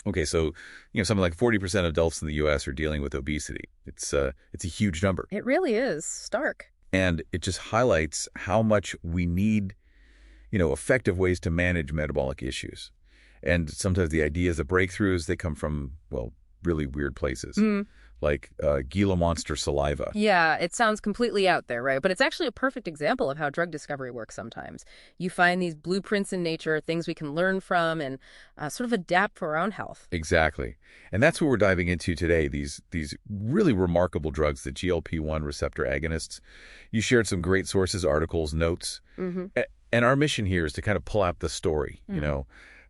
Okay, so, something like 40% of adults in the U.S. are dealing with obesity. It's a huge number. It really is stark. And it just highlights how much we need, effective ways to manage metabolic issues. And sometimes the ideas of breakthroughs, they come from, well, really weird places, like Gila monster saliva. Yeah, it sounds completely out there, right? But it's actually a perfect example of how drug discovery works sometimes. You find these blueprints in nature, things we can learn from and sort of adapt for our own health. Exactly. And that's what we're diving into today, these really remarkable drugs, the GLP-1 receptor agonists. You shared some great sources, articles, notes. And our mission here is to kind of pull out the story,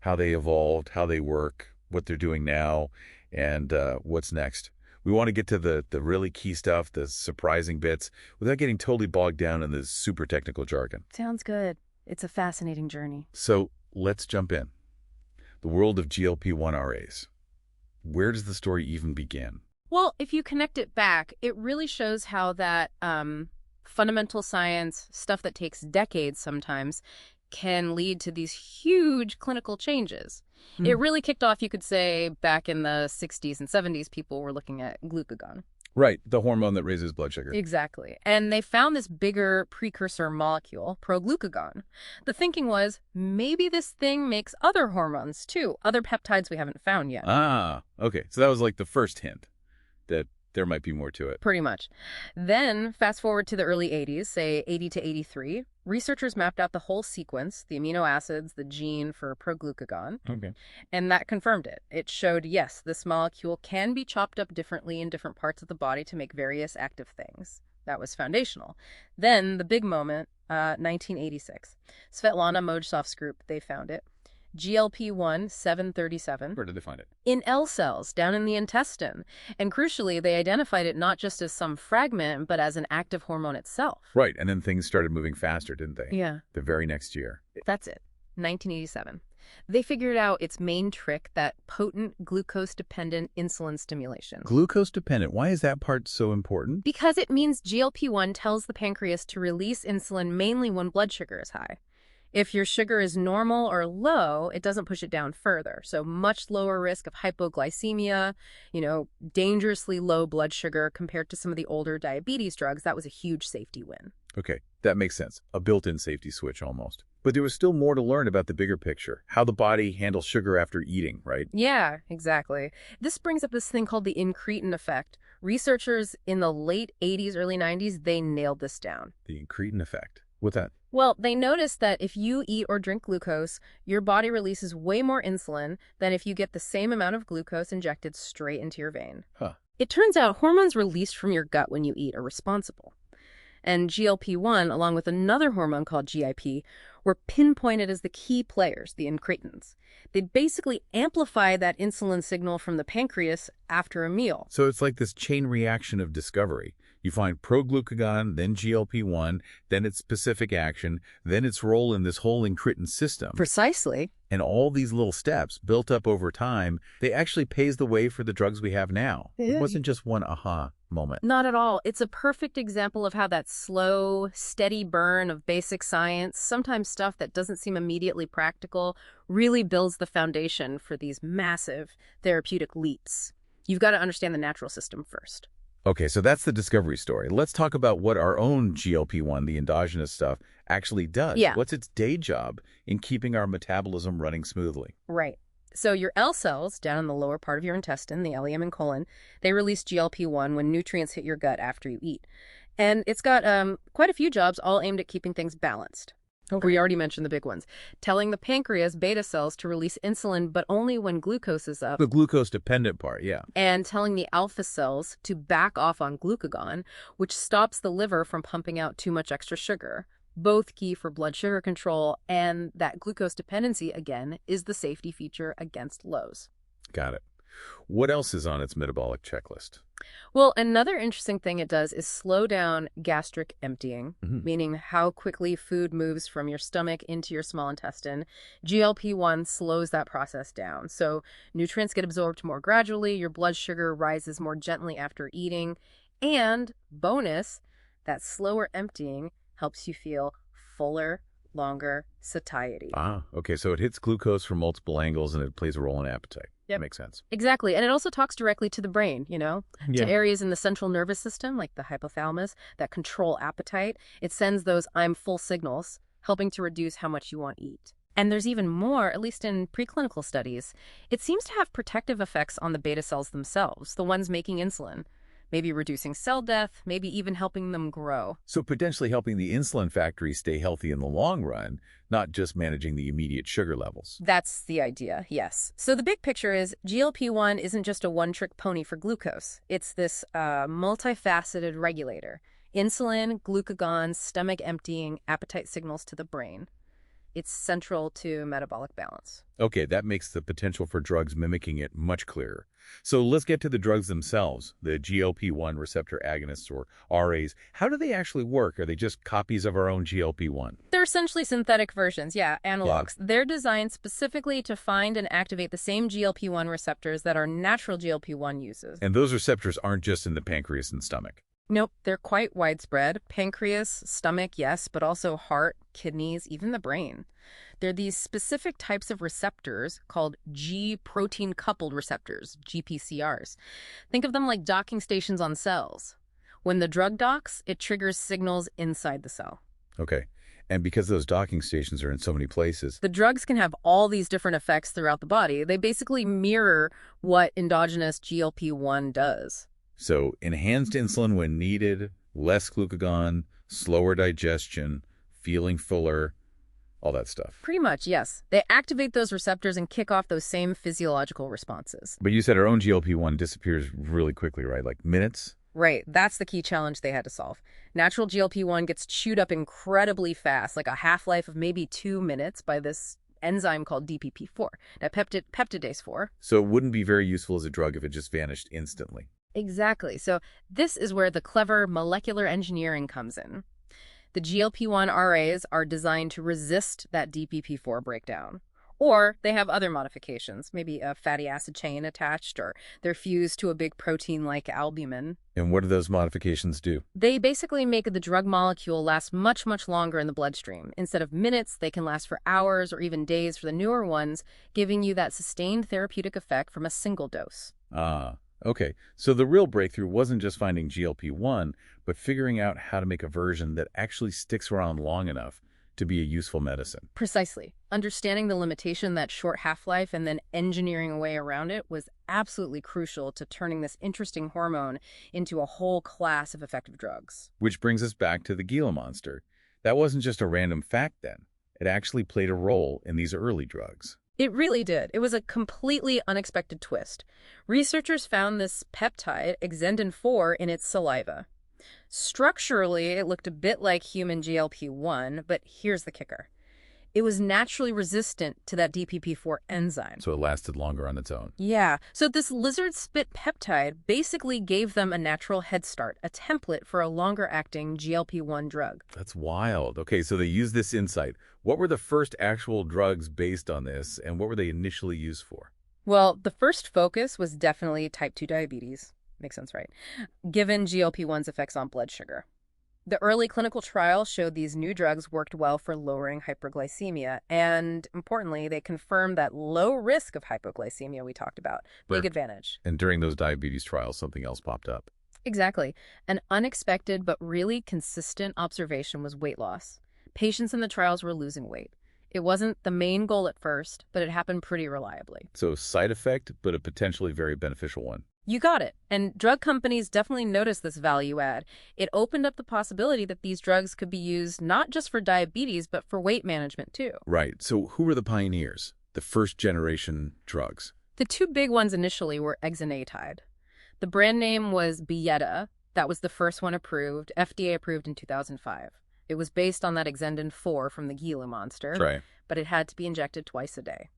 how they evolved, how they work, what they're doing now, and what's next. We want to get to the really key stuff, the surprising bits, without getting totally bogged down in the super technical jargon. Sounds good. It's a fascinating journey. So let's jump in. The world of GLP-1RAs. Where does the story even begin? Well, if you connect it back, it really shows how that fundamental science, stuff that takes decades sometimes, can lead to these huge clinical changes. It really kicked off, you could say, back in the 60s and 70s, people were looking at glucagon. Right, the hormone that raises blood sugar. Exactly. And they found this bigger precursor molecule, proglucagon. The thinking was, maybe this thing makes other hormones, too, other peptides we haven't found yet. Ah, okay. So that was like the first hint that there might be more to it. Pretty much. Then, fast forward to the early 80s, say 80 to 83, researchers mapped out the whole sequence, the amino acids, the gene for proglucagon, and that confirmed it. It showed, yes, this molecule can be chopped up differently in different parts of the body to make various active things. That was foundational. Then, the big moment, 1986. Svetlana Mojsov's group, they found it. GLP-1 737. Where did they find it? In L cells, down in the intestine. And crucially, they identified it not just as some fragment, but as an active hormone itself. Right, and then things started moving faster, didn't they? Yeah. The very next year. That's it. 1987. They figured out its main trick, that potent glucose-dependent insulin stimulation. Glucose-dependent. Why is that part so important? Because it means GLP-1 tells the pancreas to release insulin mainly when blood sugar is high. If your sugar is normal or low, it doesn't push it down further. So much lower risk of hypoglycemia, dangerously low blood sugar compared to some of the older diabetes drugs. That was a huge safety win. Okay, that makes sense. A built-in safety switch almost. But there was still more to learn about the bigger picture, how the body handles sugar after eating, right? Yeah, exactly. This brings up this thing called the incretin effect. Researchers in the late 80s, early 90s, they nailed this down. The incretin effect. What's that? Well, they noticed that if you eat or drink glucose, your body releases way more insulin than if you get the same amount of glucose injected straight into your vein. It turns out hormones released from your gut when you eat are responsible. And GLP-1, along with another hormone called GIP, were pinpointed as the key players, the incretins. They basically amplify that insulin signal from the pancreas after a meal. So it's like this chain reaction of discovery. You find proglucagon, then GLP-1, then its specific action, then its role in this whole incretin system. Precisely. And all these little steps built up over time, they actually paves the way for the drugs we have now. It wasn't just one aha moment. Not at all. It's a perfect example of how that slow, steady burn of basic science, sometimes stuff that doesn't seem immediately practical, really builds the foundation for these massive therapeutic leaps. You've got to understand the natural system first. Okay, so that's the discovery story. Let's talk about what our own GLP-1, the endogenous stuff, actually does. Yeah. What's its day job in keeping our metabolism running smoothly? Right. So your L cells, down in the lower part of your intestine, the ileum and colon, they release GLP-1 when nutrients hit your gut after you eat. And it's got quite a few jobs, all aimed at keeping things balanced. Okay. We already mentioned the big ones. Telling the pancreas beta cells to release insulin, but only when glucose is up. The glucose-dependent part, yeah. And telling the alpha cells to back off on glucagon, which stops the liver from pumping out too much extra sugar. Both key for blood sugar control, and that glucose dependency, again, is the safety feature against lows. Got it. What else is on its metabolic checklist? Well, another interesting thing it does is slow down gastric emptying, meaning how quickly food moves from your stomach into your small intestine. GLP-1 slows that process down. So nutrients get absorbed more gradually, your blood sugar rises more gently after eating, and bonus, that slower emptying helps you feel fuller, longer satiety. Ah, okay, so it hits glucose from multiple angles and it plays a role in appetite. That makes sense. Exactly. And it also talks directly to the brain, Yeah. to areas in the central nervous system, like the hypothalamus, that control appetite. It sends those I'm full signals, helping to reduce how much you want to eat. And there's even more, at least in preclinical studies. It seems to have protective effects on the beta cells themselves, the ones making insulin. Maybe reducing cell death, maybe even helping them grow. So potentially helping the insulin factory stay healthy in the long run, not just managing the immediate sugar levels. That's the idea, yes. So the big picture is GLP-1 isn't just a one-trick pony for glucose. It's this multifaceted regulator. Insulin, glucagon, stomach emptying, appetite signals to the brain. It's central to metabolic balance. Okay, that makes the potential for drugs mimicking it much clearer. So let's get to the drugs themselves, the GLP-1 receptor agonists, or RAs. How do they actually work? Are they just copies of our own GLP-1? They're essentially synthetic versions, analogs. Yeah. They're designed specifically to find and activate the same GLP-1 receptors that our natural GLP-1 uses. And those receptors aren't just in the pancreas and stomach. Nope, they're quite widespread. Pancreas, stomach, yes, but also heart, kidneys, even the brain. They're these specific types of receptors called G-protein-coupled receptors, GPCRs. Think of them like docking stations on cells. When the drug docks, it triggers signals inside the cell. Okay. And because those docking stations are in so many places, the drugs can have all these different effects throughout the body. They basically mirror what endogenous GLP-1 does. So enhanced insulin when needed, less glucagon, slower digestion, feeling fuller, all that stuff. Pretty much, yes. They activate those receptors and kick off those same physiological responses. But you said our own GLP-1 disappears really quickly, right? Like minutes? Right. That's the key challenge they had to solve. Natural GLP-1 gets chewed up incredibly fast, like a half-life of maybe 2 minutes by this enzyme called DPP-4, peptidase 4. So it wouldn't be very useful as a drug if it just vanished instantly. Exactly. So this is where the clever molecular engineering comes in. The GLP-1RAs are designed to resist that DPP-4 breakdown. Or they have other modifications, maybe a fatty acid chain attached, or they're fused to a big protein like albumin. And what do those modifications do? They basically make the drug molecule last much, much longer in the bloodstream. Instead of minutes, they can last for hours or even days for the newer ones, giving you that sustained therapeutic effect from a single dose. Ah. Okay, so the real breakthrough wasn't just finding GLP-1, but figuring out how to make a version that actually sticks around long enough to be a useful medicine. Precisely. Understanding the limitation, that short half-life, and then engineering a way around it was absolutely crucial to turning this interesting hormone into a whole class of effective drugs. Which brings us back to the Gila monster. That wasn't just a random fact then. It actually played a role in these early drugs. It really did. It was a completely unexpected twist. Researchers found this peptide, exendin-4, in its saliva. Structurally, it looked a bit like human GLP-1, but here's the kicker. It was naturally resistant to that DPP-4 enzyme. So it lasted longer on its own. Yeah. So this lizard-spit peptide basically gave them a natural head start, a template for a longer-acting GLP-1 drug. That's wild. Okay, so they used this insight. What were the first actual drugs based on this, and what were they initially used for? Well, the first focus was definitely type 2 diabetes. Makes sense, right? Given GLP-1's effects on blood sugar. The early clinical trials showed these new drugs worked well for lowering hyperglycemia, and importantly, they confirmed that low risk of hypoglycemia we talked about. Big advantage. And during those diabetes trials, something else popped up. Exactly. An unexpected but really consistent observation was weight loss. Patients in the trials were losing weight. It wasn't the main goal at first, but it happened pretty reliably. So side effect, but a potentially very beneficial one. You got it. And drug companies definitely noticed this value add. It opened up the possibility that these drugs could be used not just for diabetes, but for weight management too. Right. So who were the pioneers, the first generation drugs? The two big ones initially were exenatide. The brand name was Byetta. That was the first one approved, FDA approved in 2005. It was based on that exendin-4 from the Gila monster, Right. But it had to be injected twice a day.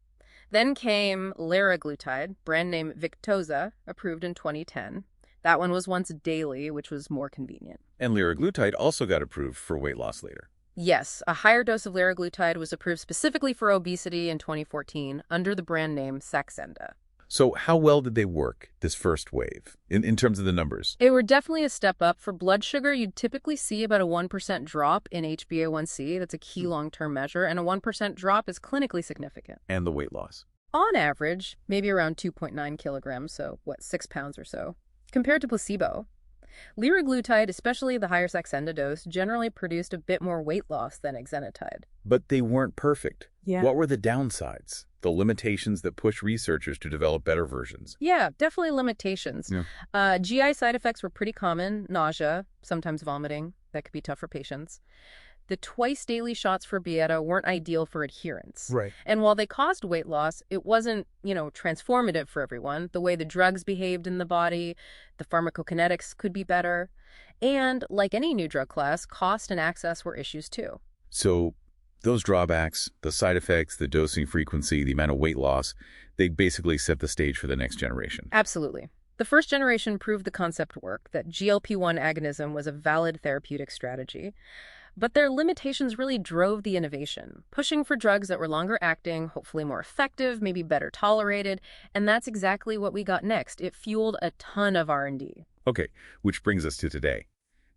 Then came liraglutide, brand name Victoza, approved in 2010. That one was once daily, which was more convenient. And liraglutide also got approved for weight loss later. Yes, a higher dose of liraglutide was approved specifically for obesity in 2014 under the brand name Saxenda. So how well did they work, this first wave, in terms of the numbers? They were definitely a step up. For blood sugar, you'd typically see about a 1% drop in HbA1c. That's a key long-term measure, and a 1% drop is clinically significant. And the weight loss. on average, maybe around 2.9 kilograms, so 6 pounds or so, compared to placebo. Liraglutide, especially the higher Saxenda dose, generally produced a bit more weight loss than exenatide. But they weren't perfect. Yeah. What were the downsides? The limitations that push researchers to develop better versions? Yeah, definitely limitations. Yeah. GI side effects were pretty common. Nausea, sometimes vomiting. That could be tough for patients. The twice-daily shots for Byetta weren't ideal for adherence. Right. And while they caused weight loss, it wasn't, transformative for everyone. The way the drugs behaved in the body, the pharmacokinetics could be better. And like any new drug class, cost and access were issues too. So those drawbacks, the side effects, the dosing frequency, the amount of weight loss, they basically set the stage for the next generation. Absolutely. The first generation proved the concept worked, that GLP-1 agonism was a valid therapeutic strategy. But their limitations really drove the innovation, pushing for drugs that were longer acting, hopefully more effective, maybe better tolerated, and that's exactly what we got next. It fueled a ton of R&D. Okay, which brings us to today.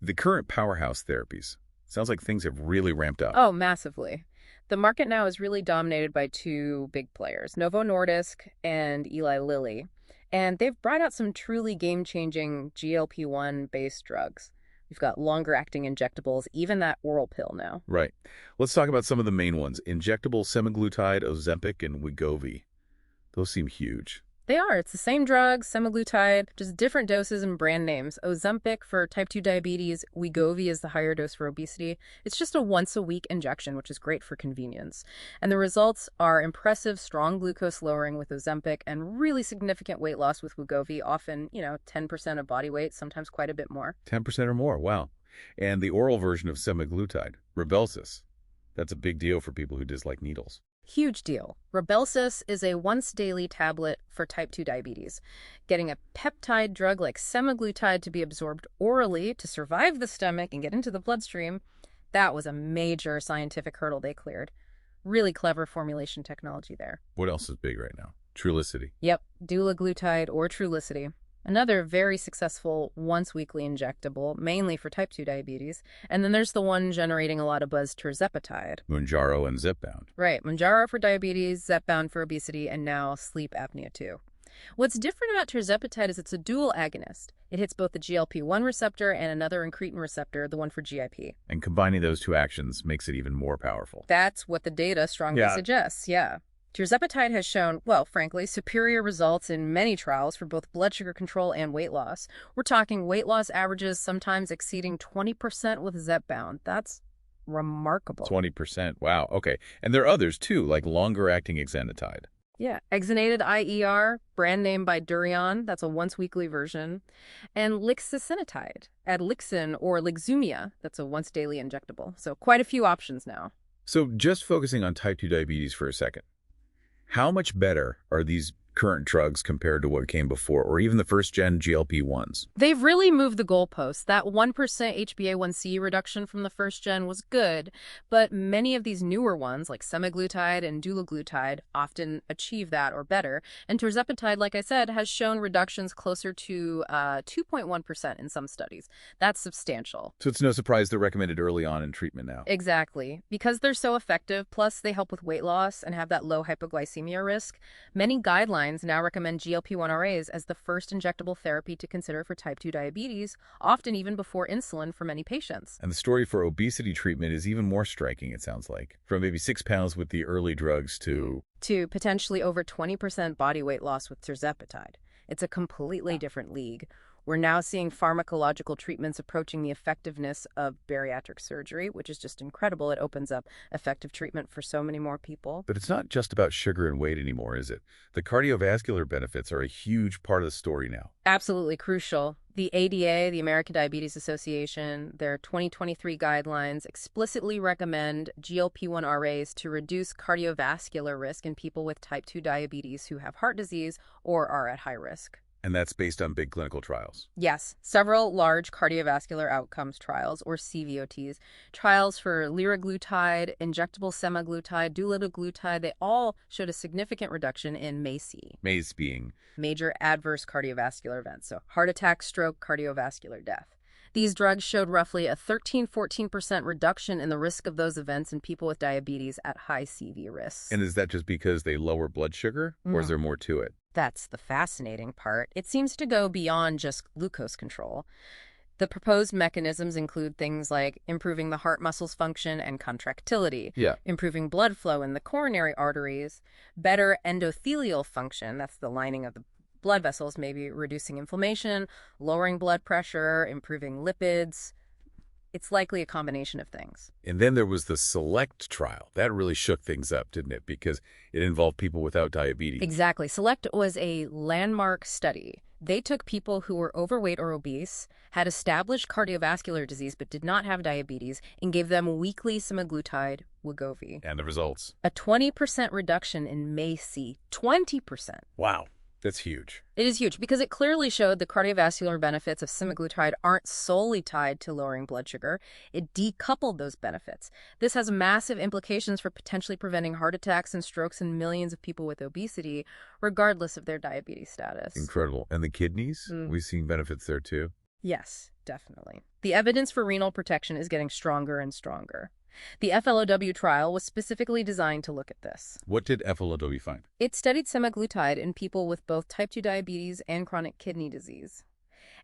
The current powerhouse therapies. Sounds like things have really ramped up. Oh, massively. The market now is really dominated by two big players, Novo Nordisk and Eli Lilly, and they've brought out some truly game-changing GLP-1-based drugs. We've got longer-acting injectables, even that oral pill now. Right. Let's talk about some of the main ones. Injectable semaglutide, Ozempic, and Wegovy. Those seem huge. They are. It's the same drug, semaglutide, just different doses and brand names. Ozempic for type 2 diabetes, Wegovy is the higher dose for obesity. It's just a once-a-week injection, which is great for convenience. And the results are impressive, strong glucose lowering with Ozempic and really significant weight loss with Wegovy, often, 10% of body weight, sometimes quite a bit more. 10% or more, wow. And the oral version of semaglutide, Rybelsus. That's a big deal for people who dislike needles. Huge deal. Rybelsus is a once-daily tablet for type 2 diabetes. Getting a peptide drug like semaglutide to be absorbed orally to survive the stomach and get into the bloodstream, that was a major scientific hurdle they cleared. Really clever formulation technology there. What else is big right now? Trulicity. Yep, dulaglutide or Trulicity. Another very successful once-weekly injectable, mainly for type 2 diabetes. And then there's the one generating a lot of buzz, tirzepatide. Mounjaro and Zepbound. Right, Mounjaro for diabetes, Zepbound for obesity, and now sleep apnea too. What's different about tirzepatide is it's a dual agonist. It hits both the GLP-1 receptor and another incretin receptor, the one for GIP. And combining those two actions makes it even more powerful. That's what the data strongly suggests, yeah. Tirzepatide has shown, well, frankly, superior results in many trials for both blood sugar control and weight loss. We're talking weight loss averages sometimes exceeding 20% with Zepbound. That's remarkable. 20%, wow, okay. And there are others, too, like longer-acting exenatide. Yeah, exenated IER, brand name by Durion, that's a once-weekly version. And lixisenatide, Adlixin or Lixumia, that's a once-daily injectable. So quite a few options now. So just focusing on type 2 diabetes for a second. How much better are these current drugs compared to what came before, or even the first-gen GLP-1s? They've really moved the goalposts. That 1% HbA1c reduction from the first gen was good, but many of these newer ones, like semaglutide and dulaglutide, often achieve that or better. And tirzepatide, like I said, has shown reductions closer to 2.1% in some studies. That's substantial. So it's no surprise they're recommended early on in treatment now. Exactly. Because they're so effective, plus they help with weight loss and have that low hypoglycemia risk, many guidelines now recommend GLP-1RAs as the first injectable therapy to consider for type 2 diabetes, often even before insulin for many patients. And the story for obesity treatment is even more striking, it sounds like. From maybe 6 pounds with the early drugs to potentially over 20% body weight loss with tirzepatide. It's a completely different league. We're now seeing pharmacological treatments approaching the effectiveness of bariatric surgery, which is just incredible. It opens up effective treatment for so many more people. But it's not just about sugar and weight anymore, is it? The cardiovascular benefits are a huge part of the story now. Absolutely crucial. The ADA, the American Diabetes Association, their 2023 guidelines explicitly recommend GLP-1RAs to reduce cardiovascular risk in people with type 2 diabetes who have heart disease or are at high risk. And that's based on big clinical trials. Yes, several large cardiovascular outcomes trials, or CVOTs, trials for liraglutide, injectable semaglutide, dulaglutide, they all showed a significant reduction in MACE. MACE being? Major adverse cardiovascular events, so heart attack, stroke, cardiovascular death. These drugs showed roughly a 13–14% reduction in the risk of those events in people with diabetes at high CV risks. And is that just because they lower blood sugar, or is there more to it? That's the fascinating part. It seems to go beyond just glucose control. The proposed mechanisms include things like improving the heart muscles function and contractility, improving blood flow in the coronary arteries, better endothelial function, that's the lining of the blood vessels, maybe reducing inflammation, lowering blood pressure, improving lipids. It's likely a combination of things. And then there was the SELECT trial. That really shook things up, didn't it? Because it involved people without diabetes. Exactly. SELECT was a landmark study. They took people who were overweight or obese, had established cardiovascular disease but did not have diabetes, and gave them weekly semaglutide, Wegovy. And the results? A 20% reduction in MACE. 20%. Wow. That's huge. It is huge because it clearly showed the cardiovascular benefits of semaglutide aren't solely tied to lowering blood sugar. It decoupled those benefits. This has massive implications for potentially preventing heart attacks and strokes in millions of people with obesity, regardless of their diabetes status. Incredible. And the kidneys? We've seen benefits there too? Yes, definitely. The evidence for renal protection is getting stronger and stronger. The FLOW trial was specifically designed to look at this. What did FLOW find? It studied semaglutide in people with both type 2 diabetes and chronic kidney disease.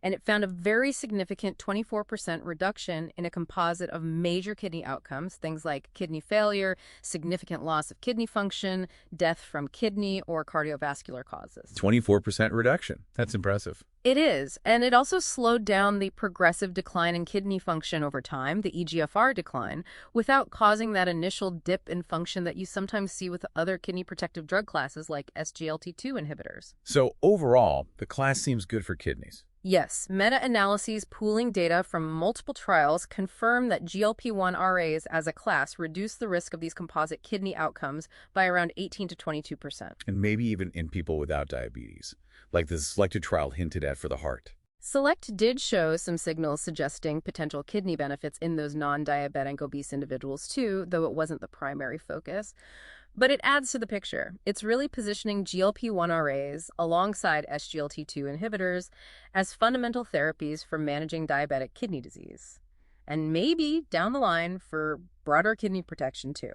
And it found a very significant 24% reduction in a composite of major kidney outcomes, things like kidney failure, significant loss of kidney function, death from kidney or cardiovascular causes. 24% reduction. That's impressive. It is, and it also slowed down the progressive decline in kidney function over time, the eGFR decline, without causing that initial dip in function that you sometimes see with other kidney protective drug classes like SGLT2 inhibitors. So overall, the class seems good for kidneys. Yes, meta-analyses pooling data from multiple trials confirm that GLP-1RAs as a class reduce the risk of these composite kidney outcomes by around 18–22%. And maybe even in people without diabetes, like the SELECT trial hinted at for the heart. SELECT did show some signals suggesting potential kidney benefits in those non-diabetic obese individuals too, though it wasn't the primary focus. But it adds to the picture. It's really positioning GLP-1RAs alongside SGLT2 inhibitors as fundamental therapies for managing diabetic kidney disease. And maybe, down the line, for broader kidney protection too.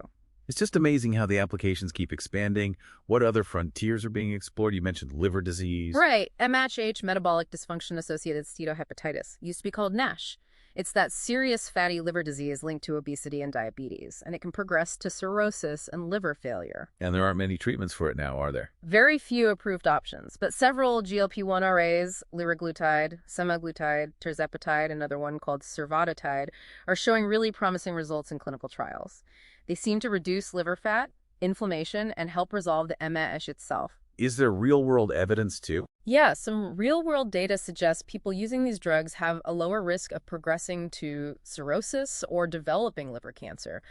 It's just amazing how the applications keep expanding. What other frontiers are being explored? You mentioned liver disease. Right. MHH, metabolic dysfunction-associated steatohepatitis, used to be called NASH. It's that serious fatty liver disease linked to obesity and diabetes, and it can progress to cirrhosis and liver failure. And there aren't many treatments for it now, are there? Very few approved options, but several GLP-1RAs, liraglutide, semaglutide, tirzepatide, another one called survodutide, are showing really promising results in clinical trials. They seem to reduce liver fat, inflammation, and help resolve the MASH itself. Is there real-world evidence too? Yeah, some real-world data suggests people using these drugs have a lower risk of progressing to cirrhosis or developing liver cancer.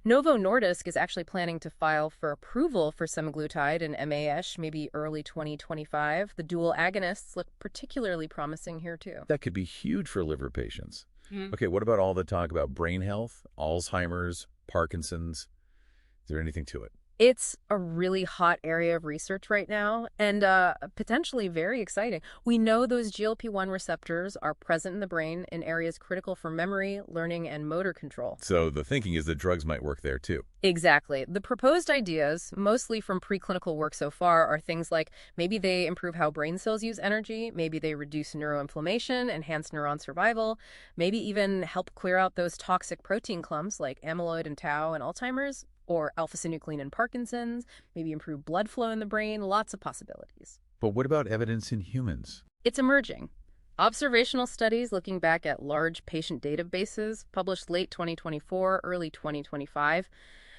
Novo Nordisk is actually planning to file for approval for semaglutide in MASH maybe early 2025. The dual agonists look particularly promising here too. That could be huge for liver patients. Okay, what about all the talk about brain health, Alzheimer's, Parkinson's? Is there anything to it? It's a really hot area of research right now and potentially very exciting. We know those GLP-1 receptors are present in the brain in areas critical for memory, learning, and motor control. So the thinking is that drugs might work there too. Exactly. The proposed ideas, mostly from preclinical work so far, are things like maybe they improve how brain cells use energy, maybe they reduce neuroinflammation, enhance neuron survival, maybe even help clear out those toxic protein clumps like amyloid and tau in Alzheimer's, or alpha-synuclein in Parkinson's, maybe improve blood flow in the brain, lots of possibilities. But what about evidence in humans? It's emerging. Observational studies looking back at large patient databases, published late 2024, early 2025,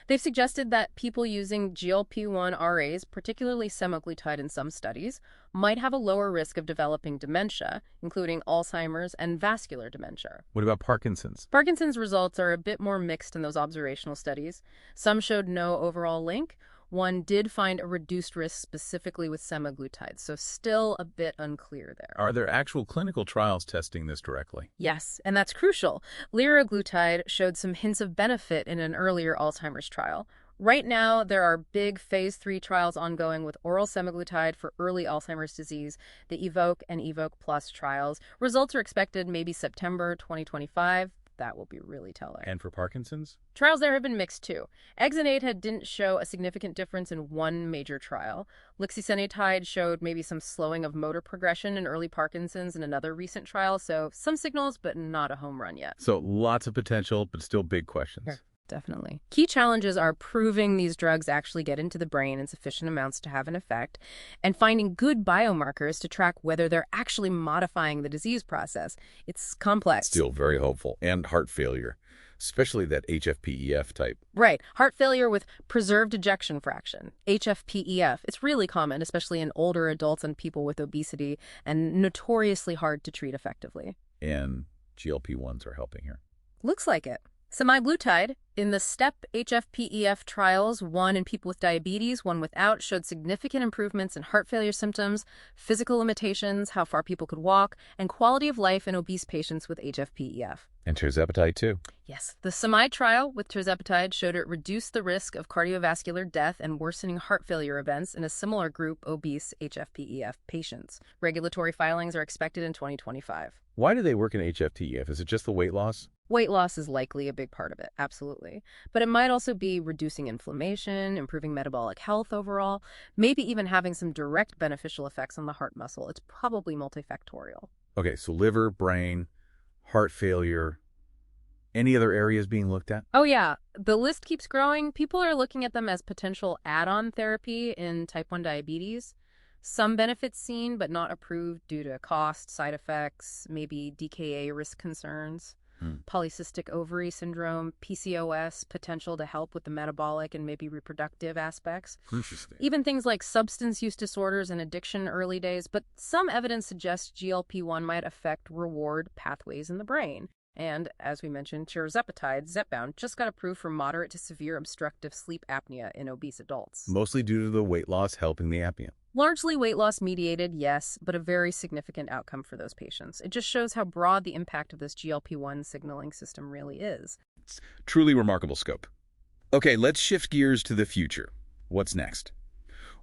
they've suggested that people using GLP-1RAs, particularly semaglutide in some studies, might have a lower risk of developing dementia, including Alzheimer's and vascular dementia. What about Parkinson's? Parkinson's results are a bit more mixed in those observational studies. Some showed no overall link. One did find a reduced risk specifically with semaglutide, so still a bit unclear there. Are there actual clinical trials testing this directly? Yes, and that's crucial. Liraglutide showed some hints of benefit in an earlier Alzheimer's trial. Right now, there are big phase 3 trials ongoing with oral semaglutide for early Alzheimer's disease, the EVOKE and EVOKE Plus trials. Results are expected maybe September 2025. That will be really telling. And for Parkinson's? Trials there have been mixed too. Exenatide didn't show a significant difference in one major trial. Lixisenatide showed maybe some slowing of motor progression in early Parkinson's in another recent trial, so some signals, but not a home run yet. So lots of potential, but still big questions. Sure. Definitely. Key challenges are proving these drugs actually get into the brain in sufficient amounts to have an effect, and finding good biomarkers to track whether they're actually modifying the disease process. It's complex. Still very hopeful. And heart failure, especially that HFpEF type. Right. Heart failure with preserved ejection fraction, HFpEF. It's really common, especially in older adults and people with obesity, and notoriously hard to treat effectively. And GLP-1s are helping here. Looks like it. Semaglutide, in the STEP HFpEF trials, one in people with diabetes, one without, showed significant improvements in heart failure symptoms, physical limitations, how far people could walk, and quality of life in obese patients with HFpEF. And tirzepatide, too. Yes. The SEMI trial with tirzepatide showed it reduced the risk of cardiovascular death and worsening heart failure events in a similar group obese HFpEF patients. Regulatory filings are expected in 2025. Why do they work in HFpEF? Is it just the weight loss? Weight loss is likely a big part of it, absolutely. But it might also be reducing inflammation, improving metabolic health overall, maybe even having some direct beneficial effects on the heart muscle. It's probably multifactorial. Okay, so liver, brain, heart failure, any other areas being looked at? Oh yeah, the list keeps growing. People are looking at them as potential add-on therapy in type 1 diabetes. Some benefits seen, but not approved due to cost, side effects, maybe DKA risk concerns. Polycystic ovary syndrome, PCOS, potential to help with the metabolic and maybe reproductive aspects. Interesting. Even things like substance use disorders and addiction early days, but some evidence suggests GLP-1 might affect reward pathways in the brain. And, as we mentioned, tirzepatide, Zepbound, just got approved for moderate to severe obstructive sleep apnea in obese adults. Mostly due to the weight loss helping the apnea. Largely weight loss mediated, yes, but a very significant outcome for those patients. It just shows how broad the impact of this GLP-1 signaling system really is. It's truly remarkable scope. Okay, let's shift gears to the future. What's next?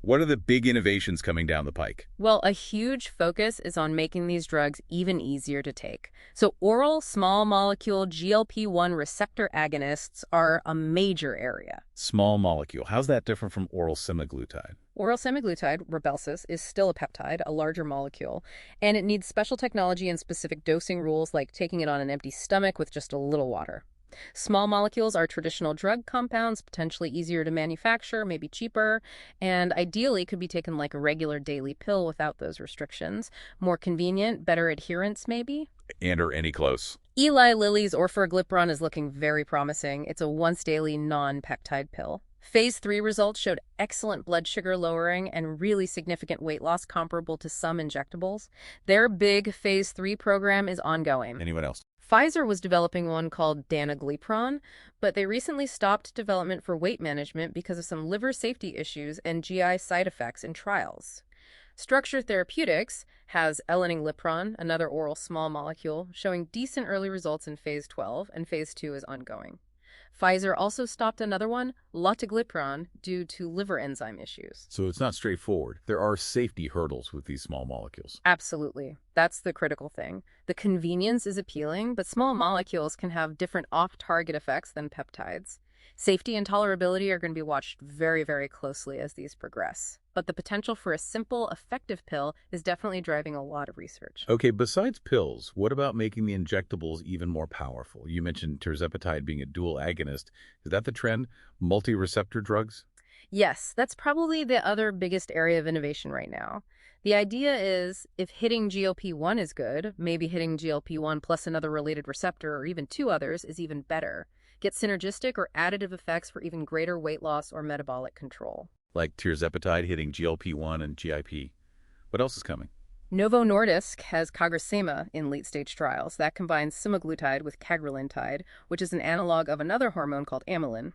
What are the big innovations coming down the pike? Well, a huge focus is on making these drugs even easier to take. So oral small molecule GLP-1 receptor agonists are a major area. Small molecule. How's that different from oral semaglutide? Oral semaglutide, Rybelsus, is still a peptide, a larger molecule, and it needs special technology and specific dosing rules like taking it on an empty stomach with just a little water. Small molecules are traditional drug compounds, potentially easier to manufacture, maybe cheaper, and ideally could be taken like a regular daily pill without those restrictions. More convenient, better adherence maybe? And are any close? Eli Lilly's orforglipron is looking very promising. It's a once-daily non-peptide pill. Phase 3 results showed excellent blood sugar lowering and really significant weight loss comparable to some injectables. Their big Phase 3 program is ongoing. Anyone else? Pfizer was developing one called danuglipron, but they recently stopped development for weight management because of some liver safety issues and GI side effects in trials. Structure Therapeutics has eleniglipron, another oral small molecule, showing decent early results in Phase 12, and Phase 2 is ongoing. Pfizer also stopped another one, lotiglipron, due to liver enzyme issues. So it's not straightforward. There are safety hurdles with these small molecules. Absolutely. That's the critical thing. The convenience is appealing, but small molecules can have different off-target effects than peptides. Safety and tolerability are going to be watched very, very closely as these progress. But the potential for a simple, effective pill is definitely driving a lot of research. Okay, besides pills, what about making the injectables even more powerful? You mentioned tirzepatide being a dual agonist. Is that the trend? Multi-receptor drugs? Yes, that's probably the other biggest area of innovation right now. The idea is if hitting GLP-1 is good, maybe hitting GLP-1 plus another related receptor or even two others is even better. Get synergistic or additive effects for even greater weight loss or metabolic control. Like tirzepatide hitting GLP-1 and GIP. What else is coming? Novo Nordisk has CagriSema in late-stage trials. That combines semaglutide with cagrilintide, which is an analog of another hormone called amylin.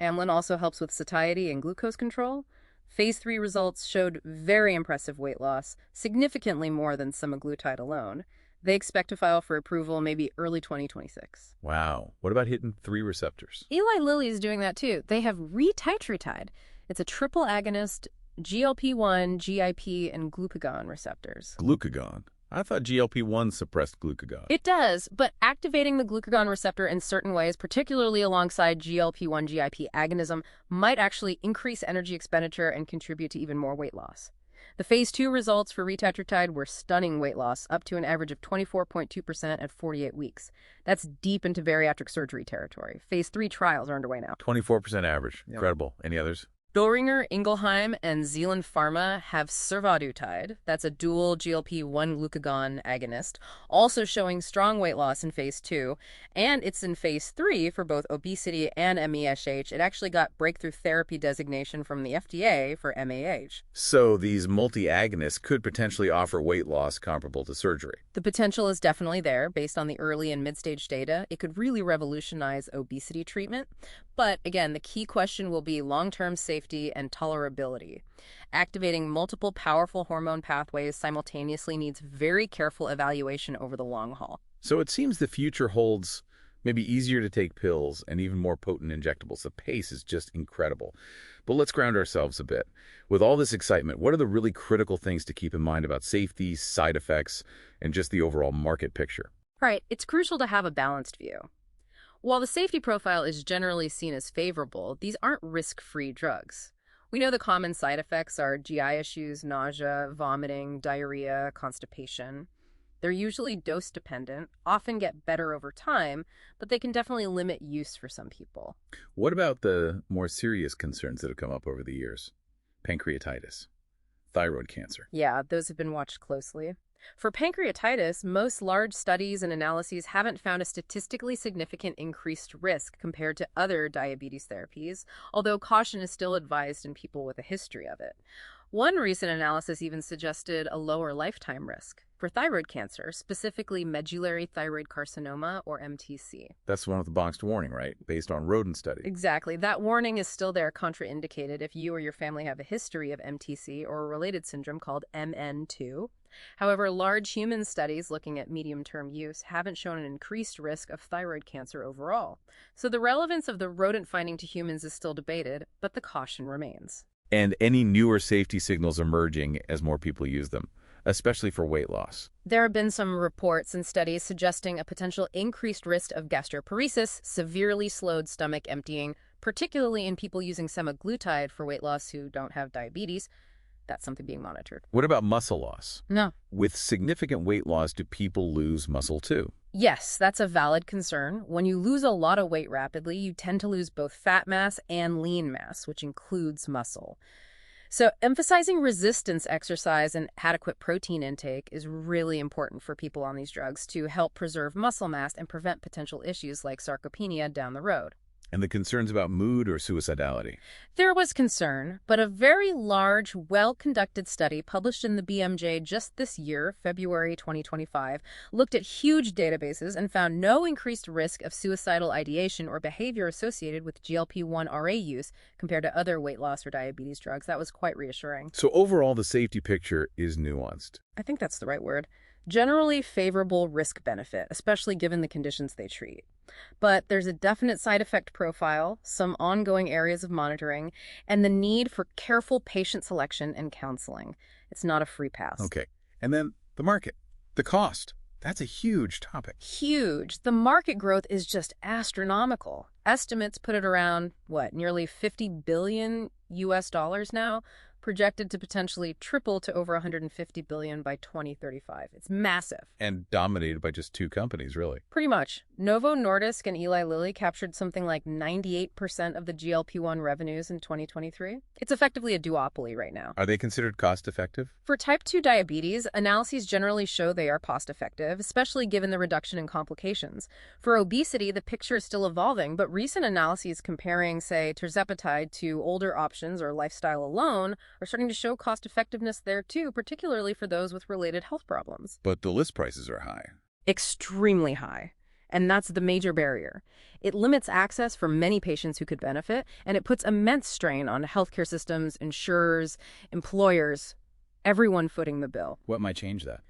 Amylin also helps with satiety and glucose control. Phase 3 results showed very impressive weight loss, significantly more than semaglutide alone. They expect to file for approval maybe early 2026. Wow. What about hitting 3 receptors? Eli Lilly is doing that too. They have retitrutide. It's a triple agonist, GLP-1, GIP, and glucagon receptors. Glucagon? I thought GLP-1 suppressed glucagon. It does, but activating the glucagon receptor in certain ways, particularly alongside GLP-1 GIP agonism, might actually increase energy expenditure and contribute to even more weight loss. The phase 2 results for retitrutide were stunning weight loss, up to an average of 24.2% at 48 weeks. That's deep into bariatric surgery territory. Phase 3 trials are underway now. 24% average. Yep. Incredible. Any others? Boehringer Ingelheim and Zealand Pharma have survodutide, that's a dual GLP-1 glucagon agonist, also showing strong weight loss in phase 2, and it's in phase 3 for both obesity and MeSH. It actually got breakthrough therapy designation from the FDA for MAH. So these multi-agonists could potentially offer weight loss comparable to surgery. The potential is definitely there based on the early and mid-stage data. It could really revolutionize obesity treatment. But again, the key question will be long-term safety and tolerability. Activating multiple powerful hormone pathways simultaneously needs very careful evaluation over the long haul. So it seems the future holds maybe easier to take pills and even more potent injectables. The pace is just incredible. But let's ground ourselves a bit. With all this excitement, what are the really critical things to keep in mind about safety, side effects, and just the overall market picture? Right. It's crucial to have a balanced view. While the safety profile is generally seen as favorable, these aren't risk-free drugs. We know the common side effects are GI issues, nausea, vomiting, diarrhea, constipation. They're usually dose-dependent, often get better over time, but they can definitely limit use for some people. What about the more serious concerns that have come up over the years? Pancreatitis, thyroid cancer. Yeah, those have been watched closely. For pancreatitis, most large studies and analyses haven't found a statistically significant increased risk compared to other diabetes therapies, although caution is still advised in people with a history of it. One recent analysis even suggested a lower lifetime risk for thyroid cancer, specifically medullary thyroid carcinoma, or MTC. That's the one with the boxed warning, right? Based on rodent studies. Exactly. That warning is still there, contraindicated if you or your family have a history of MTC or a related syndrome called MN2. However, large human studies looking at medium-term use haven't shown an increased risk of thyroid cancer overall. So the relevance of the rodent finding to humans is still debated, but the caution remains. And any newer safety signals emerging as more people use them, especially for weight loss? There have been some reports and studies suggesting a potential increased risk of gastroparesis, severely slowed stomach emptying, particularly in people using semaglutide for weight loss who don't have diabetes. That's something being monitored. What about muscle loss? No. With significant weight loss, do people lose muscle too? Yes, that's a valid concern. When you lose a lot of weight rapidly, you tend to lose both fat mass and lean mass, which includes muscle. So emphasizing resistance exercise and adequate protein intake is really important for people on these drugs to help preserve muscle mass and prevent potential issues like sarcopenia down the road. And the concerns about mood or suicidality? There was concern, but a very large, well-conducted study published in the BMJ just this year, February 2025, looked at huge databases and found no increased risk of suicidal ideation or behavior associated with GLP-1RA use compared to other weight loss or diabetes drugs. That was quite reassuring. So overall, the safety picture is nuanced. I think that's the right word. Generally favorable risk-benefit, especially given the conditions they treat. But there's a definite side effect profile, some ongoing areas of monitoring, and the need for careful patient selection and counseling. It's not a free pass. Okay. And then the market, the cost. That's a huge topic. Huge. The market growth is just astronomical. Estimates put it around, nearly $50 billion now, projected to potentially triple to over $150 billion by 2035. It's massive. And dominated by just 2 companies, really. Pretty much. Novo Nordisk and Eli Lilly captured something like 98% of the GLP-1 revenues in 2023. It's effectively a duopoly right now. Are they considered cost-effective? For type 2 diabetes, analyses generally show they are cost-effective, especially given the reduction in complications. For obesity, the picture is still evolving, but recent analyses comparing, say, tirzepatide to older options or lifestyle alone are starting to show cost-effectiveness there too, particularly for those with related health problems. But the list prices are high. Extremely high. And that's the major barrier. It limits access for many patients who could benefit, and it puts immense strain on healthcare systems, insurers, employers, everyone footing the bill. What might change that?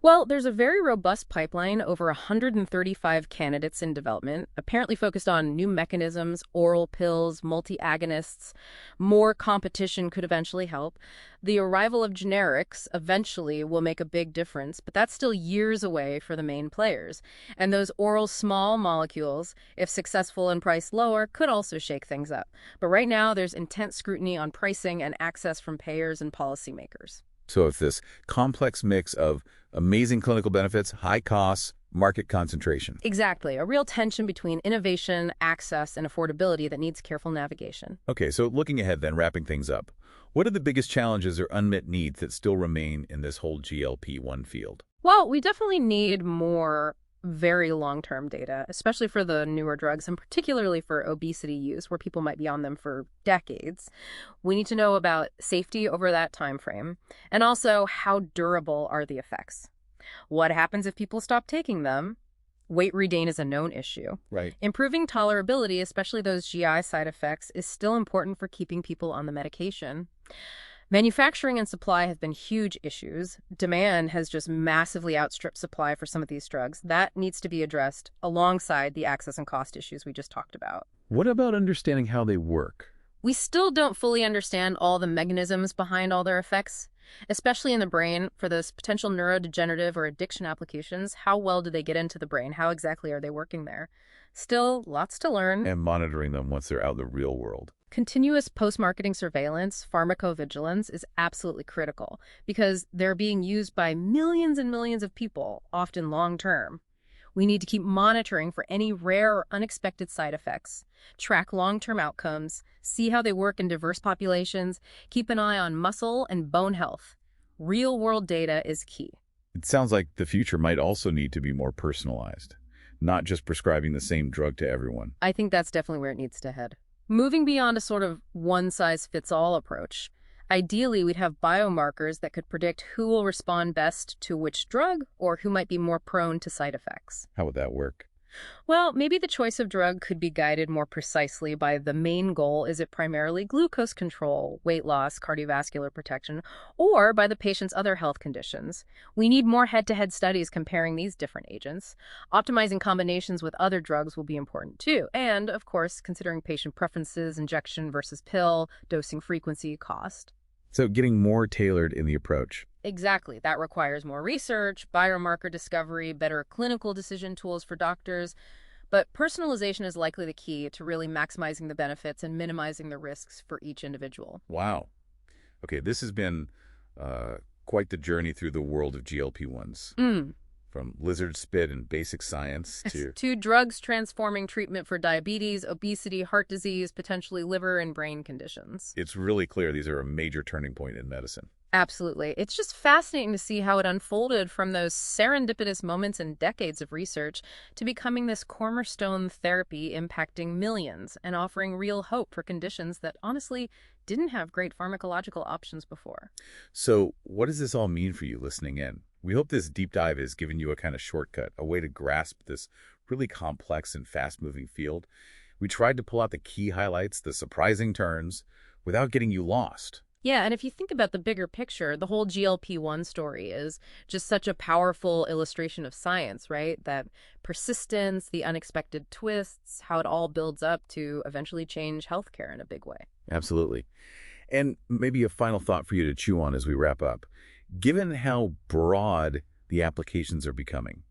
Well, there's a very robust pipeline, over 135 candidates in development, apparently focused on new mechanisms, oral pills, multi-agonists. More competition could eventually help. The arrival of generics eventually will make a big difference, but that's still years away for the main players. And those oral small molecules, if successful and priced lower, could also shake things up. But right now, there's intense scrutiny on pricing and access from payers and policymakers. So it's this complex mix of amazing clinical benefits, high costs, market concentration. Exactly. A real tension between innovation, access, and affordability that needs careful navigation. Okay, so looking ahead then, wrapping things up, what are the biggest challenges or unmet needs that still remain in this whole GLP-1 field? Well, we definitely need more very long-term data, especially for the newer drugs and particularly for obesity use, where people might be on them for decades. We need to know about safety over that time frame, and also how durable are the effects. What happens if people stop taking them? Weight regain is a known issue. Right. Improving tolerability, especially those GI side effects, is still important for keeping people on the medication. Manufacturing and supply have been huge issues. Demand has just massively outstripped supply for some of these drugs. That needs to be addressed alongside the access and cost issues we just talked about. What about understanding how they work? We still don't fully understand all the mechanisms behind all their effects, especially in the brain. For those potential neurodegenerative or addiction applications, how well do they get into the brain? How exactly are they working there? Still, lots to learn. And monitoring them once they're out in the real world. Continuous post-marketing surveillance, pharmacovigilance, is absolutely critical because they're being used by millions and millions of people, often long-term. We need to keep monitoring for any rare or unexpected side effects, track long-term outcomes, see how they work in diverse populations, keep an eye on muscle and bone health. Real-world data is key. It sounds like the future might also need to be more personalized, not just prescribing the same drug to everyone. I think that's definitely where it needs to head. Moving beyond a sort of one-size-fits-all approach, ideally we'd have biomarkers that could predict who will respond best to which drug or who might be more prone to side effects. How would that work? Well, maybe the choice of drug could be guided more precisely by the main goal. Is it primarily glucose control, weight loss, cardiovascular protection, or by the patient's other health conditions? We need more head-to-head studies comparing these different agents. Optimizing combinations with other drugs will be important too. And, of course, considering patient preferences, injection versus pill, dosing frequency, cost. So getting more tailored in the approach. Exactly. That requires more research, biomarker discovery, better clinical decision tools for doctors. But personalization is likely the key to really maximizing the benefits and minimizing the risks for each individual. Wow. Okay, this has been quite the journey through the world of GLP-1s. From lizard spit and basic science to drugs transforming treatment for diabetes, obesity, heart disease, potentially liver and brain conditions. It's really clear these are a major turning point in medicine. Absolutely. It's just fascinating to see how it unfolded from those serendipitous moments and decades of research to becoming this cornerstone therapy impacting millions and offering real hope for conditions that honestly didn't have great pharmacological options before. So what does this all mean for you listening in? We hope this deep dive has given you a kind of shortcut, a way to grasp this really complex and fast-moving field. We tried to pull out the key highlights, the surprising turns, without getting you lost. Yeah, and if you think about the bigger picture, the whole GLP-1 story is just such a powerful illustration of science, right? That persistence, the unexpected twists, how it all builds up to eventually change healthcare in a big way. Absolutely. And maybe a final thought for you to chew on as we wrap up. Given how broad the applications are becoming,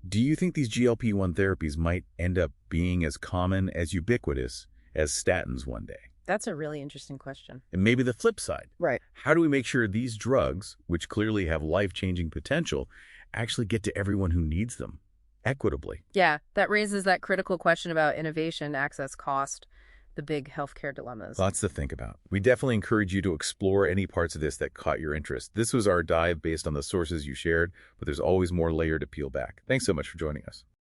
do you think these GLP-1 therapies might end up being as common, as ubiquitous as statins one day? That's a really interesting question. And maybe the flip side. Right. How do we make sure these drugs, which clearly have life-changing potential, actually get to everyone who needs them equitably? Yeah, that raises that critical question about innovation, access, cost, the big healthcare dilemmas. Lots to think about. We definitely encourage you to explore any parts of this that caught your interest. This was our dive based on the sources you shared, but there's always more layer to peel back. Thanks so much for joining us.